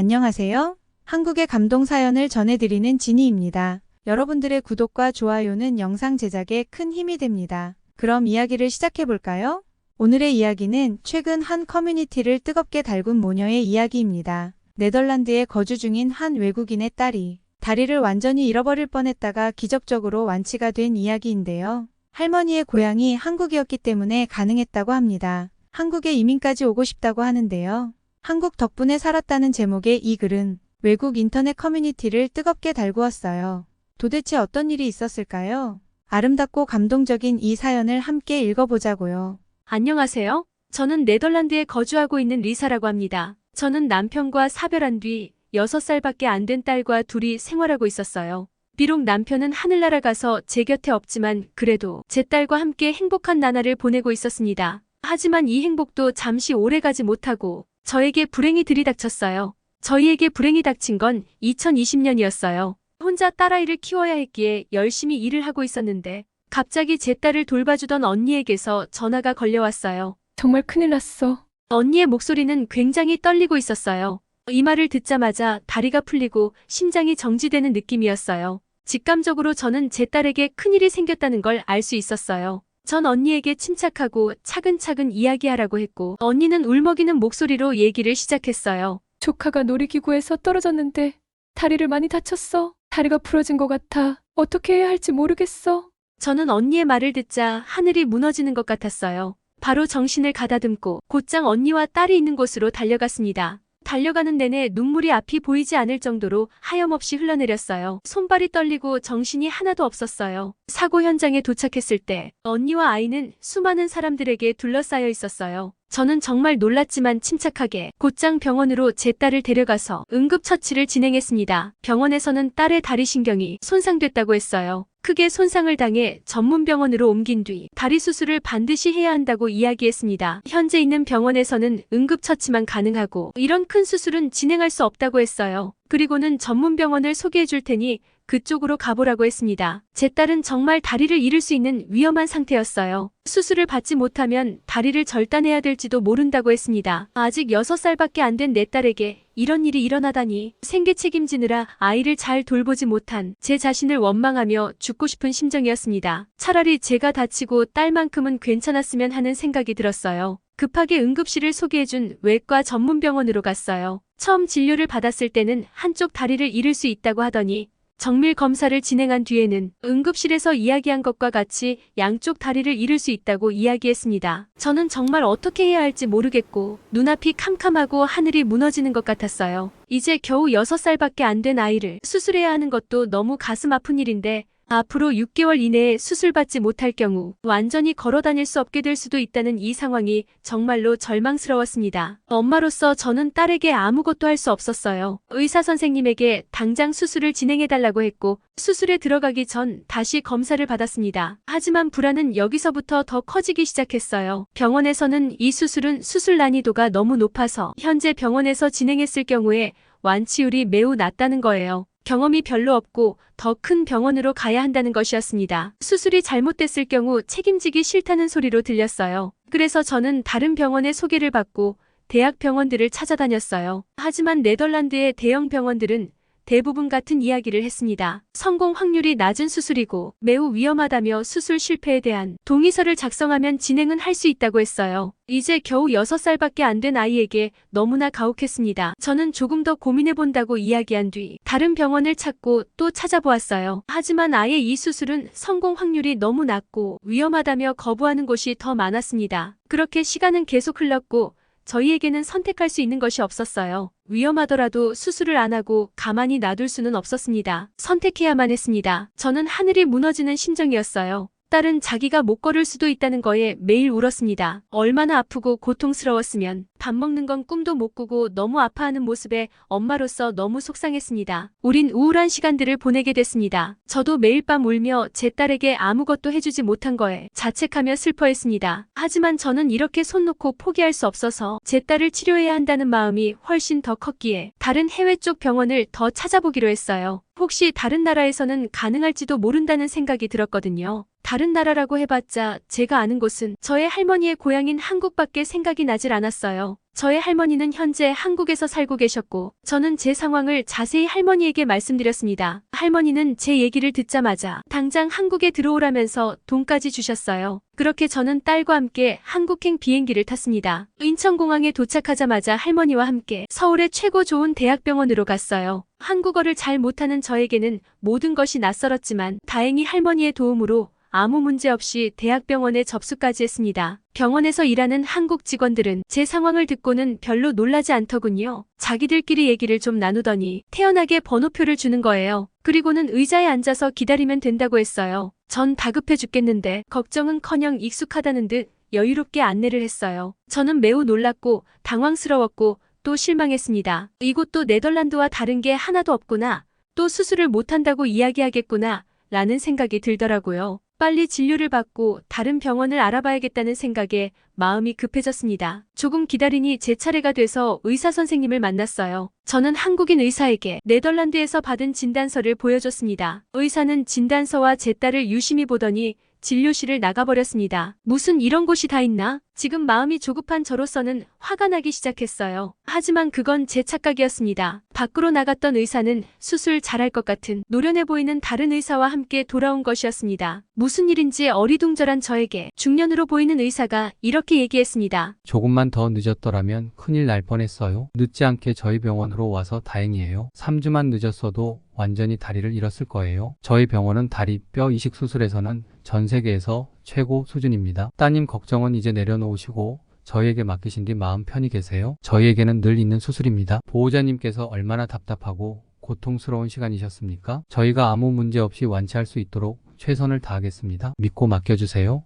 안녕하세요. 한국의 감동 사연을 전해드리는 지니입니다. 여러분들의 구독과 좋아요는 영상 제작에 큰 힘이 됩니다. 그럼 이야기를 시작해볼까요? 오늘의 이야기는 최근 한 커뮤니티를 뜨겁게 달군 모녀의 이야기입니다. 네덜란드에 거주 중인 한 외국인의 딸이 다리를 완전히 잃어버릴 뻔했다가 기적적으로 완치가 된 이야기인데요. 할머니의 고향이 한국이었기 때문에 가능했다고 합니다. 한국에 이민까지 오고 싶다고 하는데요. 한국 덕분에 살았다는 제목의 이 글은 외국 인터넷 커뮤니티를 뜨겁게 달구었어요. 도대체 어떤 일이 있었을까요? 아름답고 감동적인 이 사연을 함께 읽어보자고요. 안녕하세요. 저는 네덜란드에 거주하고 있는 리사라고 합니다. 저는 남편과 사별한 뒤 6살밖에 안 된 딸과 둘이 생활하고 있었어요. 비록 남편은 하늘나라 가서 제 곁에 없지만 그래도 제 딸과 함께 행복한 나날을 보내고 있었습니다. 하지만 이 행복도 잠시 오래가지 못하고 저에게 불행이 들이닥쳤어요. 저희에게 불행이 닥친 건 2020년이었어요. 혼자 딸아이를 키워야 했기에 열심히 일을 하고 있었는데 갑자기 제 딸을 돌봐주던 언니에게서 전화가 걸려왔어요. 정말 큰일 났어. 언니의 목소리는 굉장히 떨리고 있었어요. 이 말을 듣자마자 다리가 풀리고 심장이 정지되는 느낌이었어요. 직감적으로 저는 제 딸에게 큰일이 생겼다는 걸 알 수 있었어요. 전 언니에게 침착하고 차근차근 이야기하라고 했고 언니는 울먹이는 목소리로 얘기를 시작했어요. 조카가 놀이기구에서 떨어졌는데 다리를 많이 다쳤어. 다리가 부러진 것 같아. 어떻게 해야 할지 모르겠어. 저는 언니의 말을 듣자 하늘이 무너지는 것 같았어요. 바로 정신을 가다듬고 곧장 언니와 딸이 있는 곳으로 달려갔습니다. 달려가는 내내 눈물이 앞이 보이지 않을 정도로 하염없이 흘러내렸어요. 손발이 떨리고 정신이 하나도 없었어요. 사고 현장에 도착했을 때 언니와 아이는 수많은 사람들에게 둘러싸여 있었어요. 저는 정말 놀랐지만 침착하게 곧장 병원으로 제 딸을 데려가서 응급처치를 진행했습니다. 병원에서는 딸의 다리 신경이 손상됐다고 했어요. 크게 손상을 당해 전문 병원으로 옮긴 뒤 다리 수술을 반드시 해야 한다고 이야기했습니다. 현재 있는 병원에서는 응급처치만 가능하고 이런 큰 수술은 진행할 수 없다고 했어요. 그리고는 전문 병원을 소개해 줄 테니 그쪽으로 가보라고 했습니다. 제 딸은 정말 다리를 잃을 수 있는 위험한 상태였어요. 수술을 받지 못하면 다리를 절단해야 될지도 모른다고 했습니다. 아직 6살밖에 안 된 내 딸에게 이런 일이 일어나다니 생계 책임지느라 아이를 잘 돌보지 못한 제 자신을 원망하며 죽고 싶은 심정이었습니다. 차라리 제가 다치고 딸만큼은 괜찮았으면 하는 생각이 들었어요. 급하게 응급실을 소개해준 외과 전문병원으로 갔어요. 처음 진료를 받았을 때는 한쪽 다리를 잃을 수 있다고 하더니 정밀 검사를 진행한 뒤에는 응급실에서 이야기한 것과 같이 양쪽 다리를 잃을 수 있다고 이야기했습니다. 저는 정말 어떻게 해야 할지 모르겠고 눈앞이 캄캄하고 하늘이 무너지는 것 같았어요. 이제 겨우 6살밖에 안 된 아이를 수술해야 하는 것도 너무 가슴 아픈 일인데 앞으로 6개월 이내에 수술받지 못할 경우 완전히 걸어 다닐 수 없게 될 수도 있다는 이 상황이 정말로 절망스러웠습니다. 엄마로서 저는 딸에게 아무것도 할 수 없었어요. 의사 선생님에게 당장 수술을 진행해달라고 했고 수술에 들어가기 전 다시 검사를 받았습니다. 하지만 불안은 여기서부터 더 커지기 시작했어요. 병원에서는 이 수술은 수술 난이도가 너무 높아서 현재 병원에서 진행했을 경우에 완치율이 매우 낮다는 거예요. 경험이 별로 없고 더 큰 병원으로 가야 한다는 것이었습니다. 수술이 잘못됐을 경우 책임지기 싫다는 소리로 들렸어요. 그래서 저는 다른 병원에 소개를 받고 대학 병원들을 찾아다녔어요. 하지만 네덜란드의 대형 병원들은 대부분 같은 이야기를 했습니다. 성공 확률이 낮은 수술이고 매우 위험하다며 수술 실패에 대한 동의서를 작성하면 진행은 할 수 있다고 했어요. 이제 겨우 6살밖에 안 된 아이에게 너무나 가혹했습니다. 저는 조금 더 고민해본다고 이야기한 뒤 다른 병원을 찾고 또 찾아보았어요. 하지만 아예 이 수술은 성공 확률이 너무 낮고 위험하다며 거부하는 곳이 더 많았습니다. 그렇게 시간은 계속 흘렀고 저희에게는 선택할 수 있는 것이 없었어요. 위험하더라도 수술을 안 하고 가만히 놔둘 수는 없었습니다. 선택해야만 했습니다. 저는 하늘이 무너지는 심정이었어요. 딸은 자기가 못 걸을 수도 있다는 거에 매일 울었습니다. 얼마나 아프고 고통스러웠으면 밥 먹는 건 꿈도 못 꾸고 너무 아파하는 모습에 엄마로서 너무 속상했습니다. 우린 우울한 시간들을 보내게 됐습니다. 저도 매일 밤 울며 제 딸에게 아무것도 해주지 못한 거에 자책하며 슬퍼했습니다. 하지만 저는 이렇게 손 놓고 포기할 수 없어서 제 딸을 치료해야 한다는 마음이 훨씬 더 컸기에 다른 해외 쪽 병원을 더 찾아보기로 했어요. 혹시 다른 나라에서는 가능할지도 모른다는 생각이 들었거든요. 다른 나라라고 해봤자 제가 아는 곳은 저의 할머니의 고향인 한국밖에 생각이 나질 않았어요. 저의 할머니는 현재 한국에서 살고 계셨고, 저는 제 상황을 자세히 할머니에게 말씀드렸습니다. 할머니는 제 얘기를 듣자마자 당장 한국에 들어오라면서 돈까지 주셨어요. 그렇게 저는 딸과 함께 한국행 비행기를 탔습니다. 인천공항에 도착하자마자 할머니와 함께 서울의 최고 좋은 대학병원으로 갔어요. 한국어를 잘 못하는 저에게는 모든 것이 낯설었지만 다행히 할머니의 도움으로 아무 문제 없이 대학병원에 접수까지 했습니다. 병원에서 일하는 한국 직원들은 제 상황을 듣고는 별로 놀라지 않더군요. 자기들끼리 얘기를 좀 나누더니 태연하게 번호표를 주는 거예요. 그리고는 의자에 앉아서 기다리면 된다고 했어요. 전 다급해 죽겠는데 걱정은커녕 익숙하다는 듯 여유롭게 안내를 했어요. 저는 매우 놀랐고 당황스러웠고 또 실망했습니다. 이곳도 네덜란드와 다른 게 하나도 없구나. 또 수술을 못한다고 이야기하겠구나. 라는 생각이 들더라고요. 빨리 진료를 받고 다른 병원을 알아봐야겠다는 생각에 마음이 급해졌습니다. 조금 기다리니 제 차례가 돼서 의사 선생님을 만났어요. 저는 한국인 의사에게 네덜란드에서 받은 진단서를 보여줬습니다. 의사는 진단서와 제 딸을 유심히 보더니 진료실을 나가버렸습니다. 무슨 이런 곳이 다 있나? 지금 마음이 조급한 저로서는 화가 나기 시작했어요. 하지만 그건 제 착각이었습니다. 밖으로 나갔던 의사는 수술 잘할 것 같은 노련해 보이는 다른 의사와 함께 돌아온 것이었습니다. 무슨 일인지 어리둥절한 저에게 중년으로 보이는 의사가 이렇게 얘기했습니다. 조금만 더 늦었더라면 큰일 날 뻔했어요. 늦지 않게 저희 병원으로 와서 다행이에요. 3주만 늦었어도 완전히 다리를 잃었을 거예요. 저희 병원은 다리 뼈 이식 수술에서는 전 세계에서 최고 수준입니다. 따님 걱정은 이제 내려놓으시고 저희에게 맡기신 뒤 마음 편히 계세요. 저희에게는 늘 있는 수술입니다. 보호자님께서 얼마나 답답하고 고통스러운 시간이셨습니까? 저희가 아무 문제 없이 완치할 수 있도록 최선을 다하겠습니다. 믿고 맡겨주세요.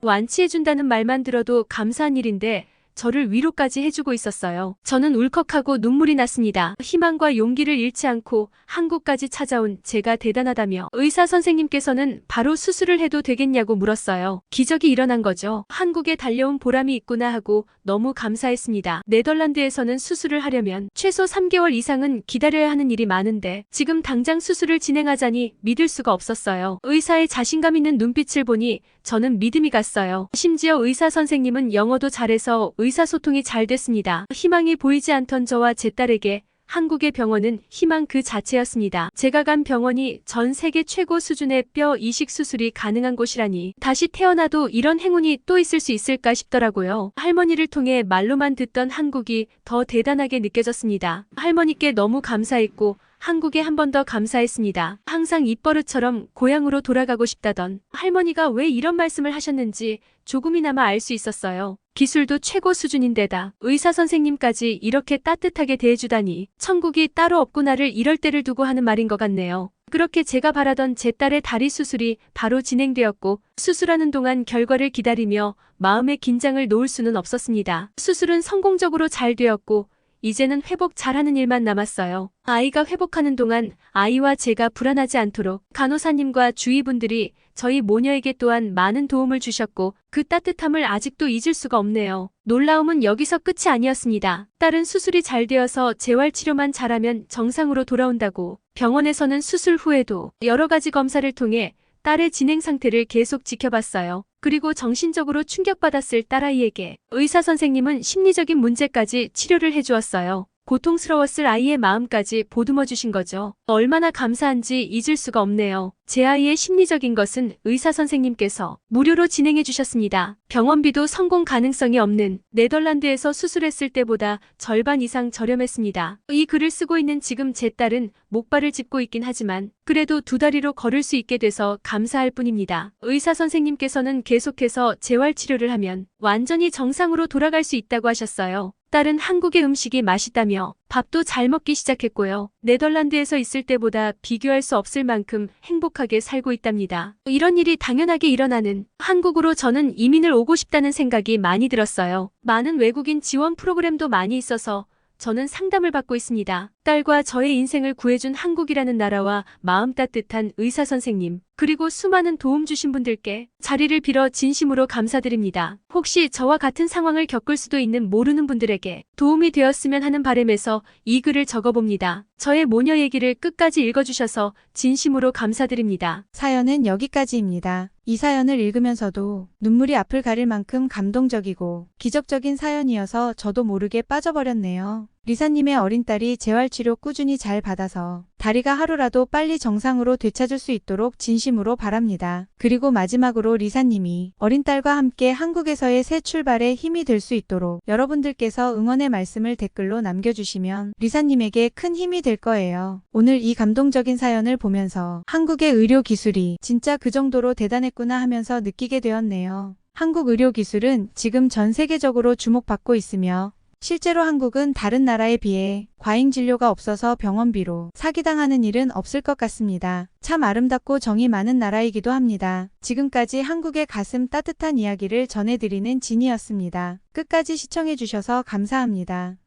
완치해준다는 말만 들어도 감사한 일인데 저를 위로까지 해주고 있었어요. 저는 울컥하고 눈물이 났습니다. 희망과 용기를 잃지 않고 한국까지 찾아온 제가 대단하다며 의사 선생님께서는 바로 수술을 해도 되겠냐고 물었어요. 기적이 일어난 거죠. 한국에 달려온 보람이 있구나 하고 너무 감사했습니다. 네덜란드에서는 수술을 하려면 최소 3개월 이상은 기다려야 하는 일이 많은데 지금 당장 수술을 진행하자니 믿을 수가 없었어요. 의사의 자신감 있는 눈빛을 보니 저는 믿음이 갔어요. 심지어 의사 선생님은 영어도 잘해서 의사소통이 잘 됐습니다. 희망이 보이지 않던 저와 제 딸에게 한국의 병원은 희망 그 자체였습니다. 제가 간 병원이 전 세계 최고 수준의 뼈 이식 수술이 가능한 곳이라니 다시 태어나도 이런 행운이 또 있을 수 있을까 싶더라고요. 할머니를 통해 말로만 듣던 한국이 더 대단하게 느껴졌습니다. 할머니께 너무 감사했고 한국에 한 번 더 감사했습니다. 항상 입버릇처럼 고향으로 돌아가고 싶다던 할머니가 왜 이런 말씀을 하셨는지 조금이나마 알 수 있었어요. 기술도 최고 수준인데다 의사 선생님까지 이렇게 따뜻하게 대해주다니 천국이 따로 없구나를 이럴 때를 두고 하는 말인 것 같네요. 그렇게 제가 바라던 제 딸의 다리 수술이 바로 진행되었고 수술하는 동안 결과를 기다리며 마음의 긴장을 놓을 수는 없었습니다. 수술은 성공적으로 잘 되었고 이제는 회복 잘하는 일만 남았어요. 아이가 회복하는 동안 아이와 제가 불안하지 않도록 간호사님과 주위 분들이 저희 모녀에게 또한 많은 도움을 주셨고 그 따뜻함을 아직도 잊을 수가 없네요. 놀라움은 여기서 끝이 아니었습니다. 딸은 수술이 잘 되어서 재활치료만 잘하면 정상으로 돌아온다고 병원에서는 수술 후에도 여러 가지 검사를 통해 딸의 진행 상태를 계속 지켜봤어요. 그리고 정신적으로 충격받았을 딸아이에게 의사 선생님은 심리적인 문제까지 치료를 해주었어요. 고통스러웠을 아이의 마음까지 보듬어 주신 거죠. 얼마나 감사한지 잊을 수가 없네요. 제 아이의 심리적인 것은 의사 선생님께서 무료로 진행해 주셨습니다. 병원비도 성공 가능성이 없는 네덜란드에서 수술했을 때보다 절반 이상 저렴했습니다. 이 글을 쓰고 있는 지금 제 딸은 목발을 짚고 있긴 하지만 그래도 두 다리로 걸을 수 있게 돼서 감사할 뿐입니다. 의사 선생님께서는 계속해서 재활치료를 하면 완전히 정상으로 돌아갈 수 있다고 하셨어요. 딸은 한국의 음식이 맛있다며 밥도 잘 먹기 시작했고요. 네덜란드에서 있을 때보다 비교할 수 없을 만큼 행복하게 살고 있답니다. 이런 일이 당연하게 일어나는 한국으로 저는 이민을 오고 싶다는 생각이 많이 들었어요. 많은 외국인 지원 프로그램도 많이 있어서 저는 상담을 받고 있습니다. 딸과 저의 인생을 구해준 한국이라는 나라와 마음 따뜻한 의사 선생님, 그리고 수많은 도움 주신 분들께 자리를 빌어 진심으로 감사드립니다. 혹시 저와 같은 상황을 겪을 수도 있는 모르는 분들에게 도움이 되었으면 하는 바람에서 이 글을 적어봅니다. 저의 모녀 얘기를 끝까지 읽어주셔서 진심으로 감사드립니다. 사연은 여기까지입니다. 이 사연을 읽으면서도 눈물이 앞을 가릴 만큼 감동적이고 기적적인 사연이어서 저도 모르게 빠져버렸네요. 리사님의 어린 딸이 재활치료 꾸준히 잘 받아서 다리가 하루라도 빨리 정상으로 되찾을 수 있도록 진심으로 바랍니다. 그리고 마지막으로 리사님이 어린 딸과 함께 한국에서의 새 출발에 힘이 될 수 있도록 여러분들께서 응원의 말씀을 댓글로 남겨주시면 리사님에게 큰 힘이 될 거예요. 오늘 이 감동적인 사연을 보면서 한국의 의료 기술이 진짜 그 정도로 대단했구나 하면서 느끼게 되었네요. 한국 의료 기술은 지금 전 세계적으로 주목받고 있으며 실제로 한국은 다른 나라에 비해 과잉 진료가 없어서 병원비로 사기당하는 일은 없을 것 같습니다. 참 아름답고 정이 많은 나라이기도 합니다. 지금까지 한국의 가슴 따뜻한 이야기를 전해드리는 진이었습니다. 끝까지 시청해주셔서 감사합니다.